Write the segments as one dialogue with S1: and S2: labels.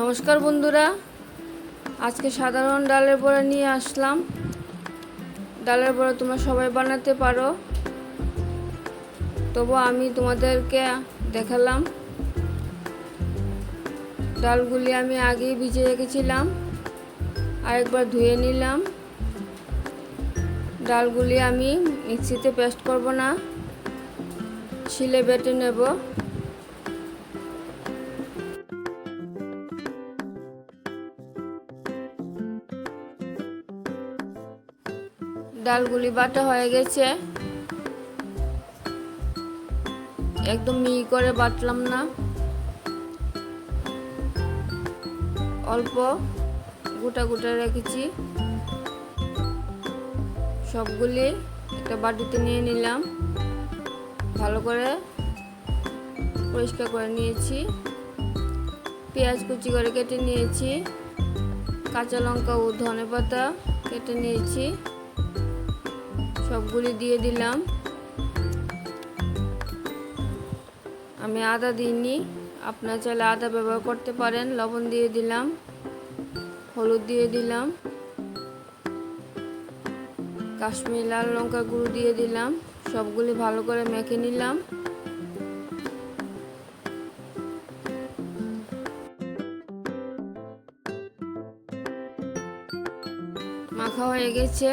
S1: নমস্কার বন্ধুরা, আজকে সাধারণ ডালের বড়া নিয়ে আসলাম। ডালের বড়া তোমরা সবাই বানাতে পারো, তবু আমি তোমাদেরকে দেখালাম। ডালগুলি আমি আগেই ভিজিয়ে রেখেছিলাম, আরেকবার ধুয়ে নিলাম। ডালগুলি আমি মিক্সিতে পেস্ট করব না, শিলে বেটে নেব। ডালগুলি বাটা হয়ে গেছে, একদম মিহি করে বাটলাম না, অল্প গোটা গোটা রেখেছি। সবগুলি একটা বাটিতে নিয়ে নিলাম, ভালো করে পরিষ্কার করে নিয়েছি। পেঁয়াজ কুচি করে কেটে নিয়েছি, কাঁচা লঙ্কা ও ধনেপাতা কেটে নিয়েছি, সবগুলি দিয়ে দিলাম। আমি আদা দিইনি, আপনারা চাইলে আদা ব্যবহার করতে পারেন। লবণ দিয়ে দিলাম, হলুদ দিয়ে দিলাম, কাশ্মীরি লাল লঙ্কার গুঁড়ো দিয়ে দিলাম। সবগুলি ভালো করে মেখে নিলাম। মাখা হয়ে গেছে,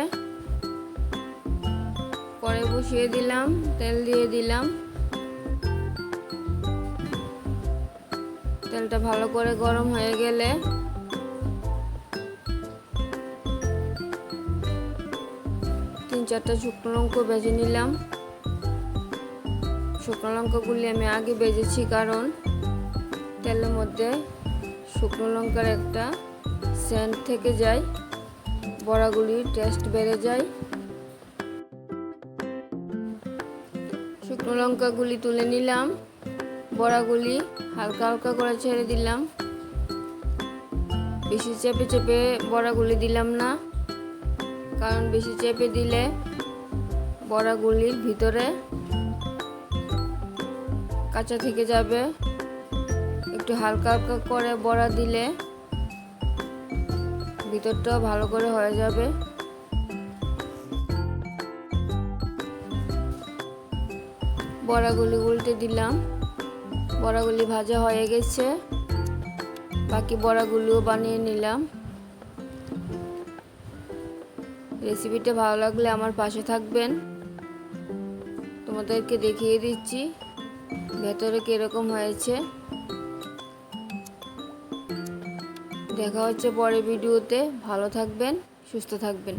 S1: কড়াই বসিয়ে দিলাম, তেল দিয়ে দিলাম। তেলটা ভালো করে গরম হয়ে গেলে তিন চারটা শুকনো লঙ্কা ভেজে নিলাম। শুকনো লঙ্কাগুলি আমি আগে ভেজেছি, কারণ তেলের মধ্যে শুকনো লঙ্কার একটা সেন্ট থেকে যায়, বড়াগুলির টেস্ট বেড়ে যায়। শুকনো লঙ্কাগুলি তুলে নিলাম, বড়াগুলি হালকা হালকা করে ছেড়ে দিলাম। বেশি চেপে চেপে বড়াগুলি দিলাম না, কারণ বেশি চেপে দিলে বড়াগুলির ভিতরে কাঁচা থেকে যাবে। একটু হালকা হালকা করে বড়া দিলে ভিতরটাও ভালো করে হয়ে যাবে। বড়াগুলি উল্টে দিলাম, বড়াগুলি ভাজা হয়ে গেছে, বাকি বড়াগুলিও বানিয়ে নিলাম। রেসিপিটা ভালো লাগলে আমার পাশে থাকবেন। তোমাদেরকে দেখিয়ে দিচ্ছি ভেতরে কিরকম হয়েছে। দেখা হচ্ছে পরের ভিডিওতে। ভালো থাকবেন, সুস্থ থাকবেন।